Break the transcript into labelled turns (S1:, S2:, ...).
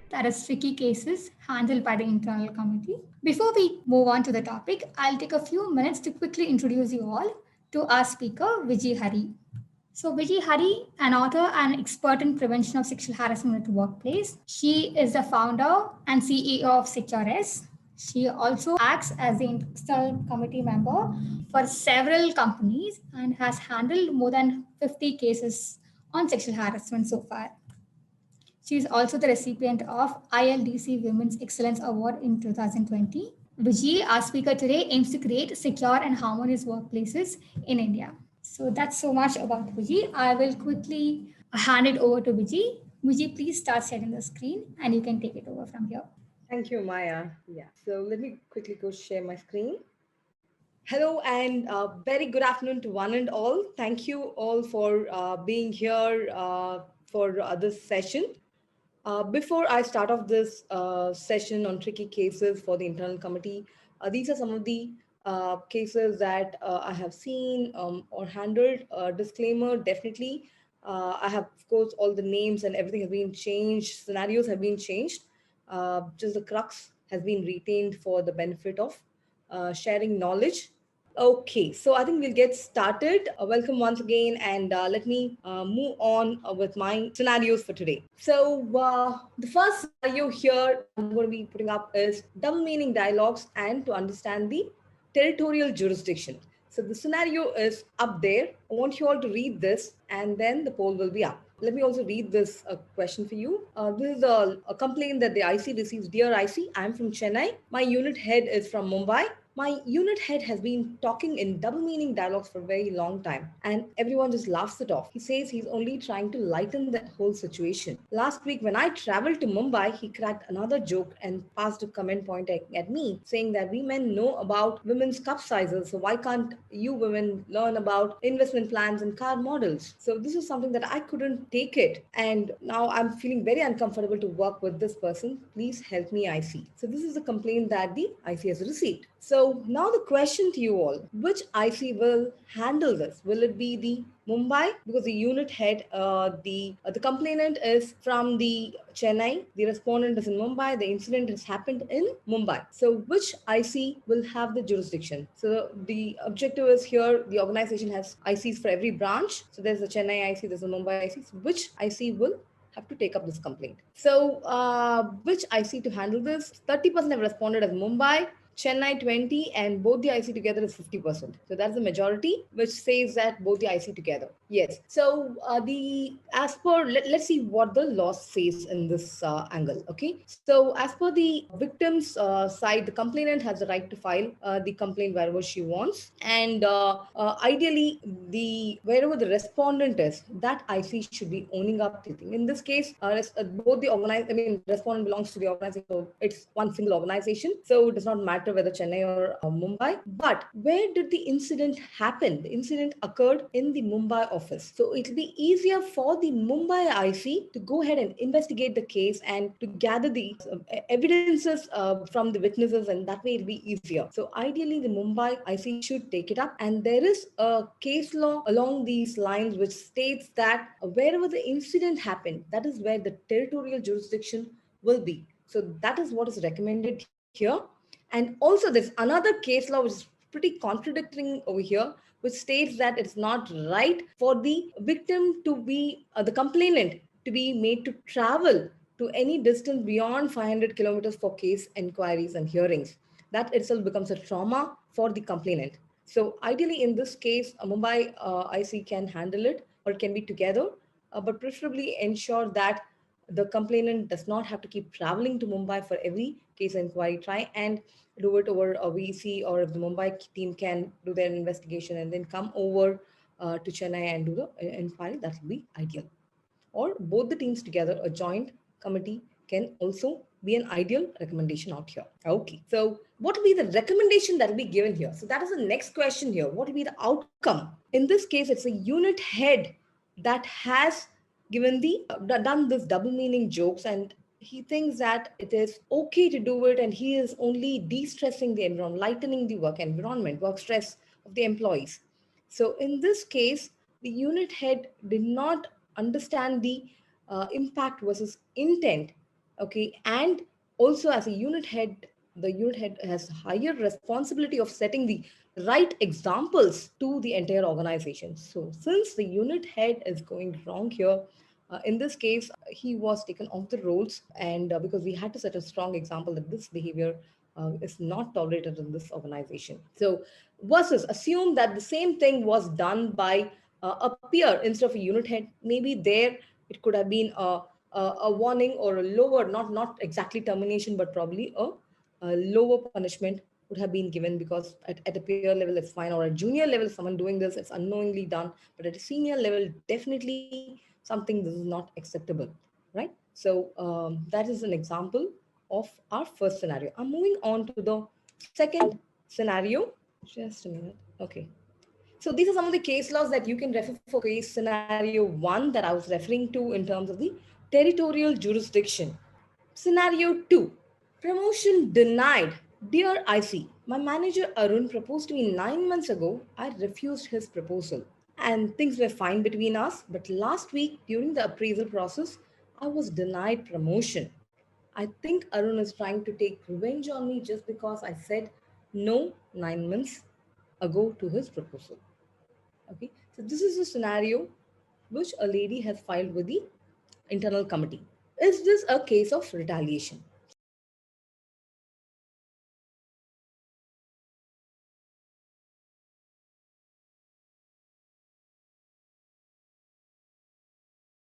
S1: that is tricky cases handled by the internal committee. Before we move on to the topic, I'll take a few minutes to quickly introduce you all to our speaker, Vijay Hari. So Vijay Hari, an author and expert in prevention of sexual harassment at the workplace. She is the founder and CEO of SecureS. She also acts as the external committee member for several companies and has handled more than 50 cases on sexual harassment so far. She is also the recipient of ILDC Women's Excellence Award in 2020. Vijay, our speaker today, aims to create secure and harmonious workplaces in India. So that's so much about Vijay. I will quickly hand it over to Vijay. Vijay, please start sharing the screen and you can take it over from here.
S2: Thank you, Maya. Yeah. So let me quickly go share my screen. Hello and very good afternoon to one and all. Thank you all for being here for this session. Before I start off this session on tricky cases for the internal committee, these are some of the cases that I have seen or handled. Disclaimer, definitely. I have, of course, all the names and everything have been changed. Scenarios have been changed. Just the crux has been retained for the benefit of sharing knowledge. Okay, so I think we'll get started. Welcome once again, and let me move on with my scenarios for today. So, the first scenario here I'm going to be putting up is double meaning dialogues and to understand the territorial jurisdiction. So, the scenario is up there. I want you all to read this, and then the poll will be up. Let me also read this question for you. This is a complaint that the IC receives. Dear IC, I'm from Chennai. My unit head is from Mumbai. My unit head has been talking in double meaning dialogues for a very long time, and everyone just laughs it off. He says he's only trying to lighten that whole situation. Last week, when I traveled to Mumbai, he cracked another joke and passed a comment point at me, saying that we men know about women's cup sizes, so why can't you women learn about investment plans and car models? So, this is something that I couldn't take it, and now I'm feeling very uncomfortable to work with this person. Please help me, IC. So, this is the complaint that the IC has received. So now the question to you all, which IC will handle this? Will it be the Mumbai? Because the unit head, the complainant is from the Chennai, the respondent is in Mumbai, the incident has happened in Mumbai. So which IC will have the jurisdiction? So the objective is here, the organization has ICs for every branch. So there's a Chennai IC, there's a Mumbai IC. So which IC will have to take up this complaint? So which IC to handle this? 30% have responded as Mumbai, Chennai 20, and both the IC together is 50%. So that's the majority, which says that both the IC together. Yes. So let's see what the law says in this angle. Okay. So as per the victim's side, the complainant has the right to file the complaint wherever she wants, and ideally, wherever the respondent is, that IC should be owning up the thing. In this case, both the respondent belongs to the organization, so it's one single organization. So it does not matter whether Chennai or Mumbai. But where did the incident happen? The incident occurred in the Mumbai office. So it'll be easier for the Mumbai IC to go ahead and investigate the case and to gather the evidences from the witnesses, and that way it'll be easier. So ideally, the Mumbai IC should take it up. And there is a case law along these lines which states that wherever the incident happened, that is where the territorial jurisdiction will be. So that is what is recommended here. And also there's another case law which is pretty contradicting over here, which states that it's not right for the victim to be, the complainant to be made to travel to any distance beyond 500 kilometers for case inquiries and hearings. That itself becomes a trauma for the complainant. So ideally in this case, a Mumbai IC can handle it, or it can be together, but preferably ensure that the complainant does not have to keep traveling to Mumbai for every case inquiry. Try and do it over a VC, or if the Mumbai team can do their investigation and then come over to Chennai and do the inquiry, that will be ideal. Or both the teams together, a joint committee can also be an ideal recommendation out here. Okay, so what will be the recommendation that will be given here? So that is the next question here. What will be the outcome? In this case, it's a unit head that has given done this double meaning jokes, and he thinks that it is okay to do it, and he is only de-stressing the environment, lightening the work environment, work stress of the employees. So in this case, the unit head did not understand the impact versus intent Okay, and also as a unit head, the unit head has higher responsibility of setting the right examples to the entire organization. So since the unit head is going wrong here, in this case he was taken off the roles, and because we had to set a strong example that this behavior is not tolerated in this organization. So versus assume that the same thing was done by a peer instead of a unit head. Maybe there it could have been a warning or a lower, not exactly termination, but probably a lower punishment would have been given, because at a peer level it's fine, or a junior level someone doing this, it's unknowingly done, but at a senior level definitely something this is not acceptable, right? So that is an example of our first scenario. I'm moving on to the second scenario. Just a minute. Okay. So these are some of the case laws that you can refer for case scenario one that I was referring to in terms of the territorial jurisdiction. Scenario two, promotion denied. Dear IC, my manager Arun proposed to me 9 months ago. I refused his proposal, and things were fine between us. But last week, during the appraisal process, I was denied promotion. I think Arun is trying to take revenge on me just because I said no 9 months ago to his proposal. Okay, so this is a scenario which a lady has filed with the internal committee. Is this a case of retaliation?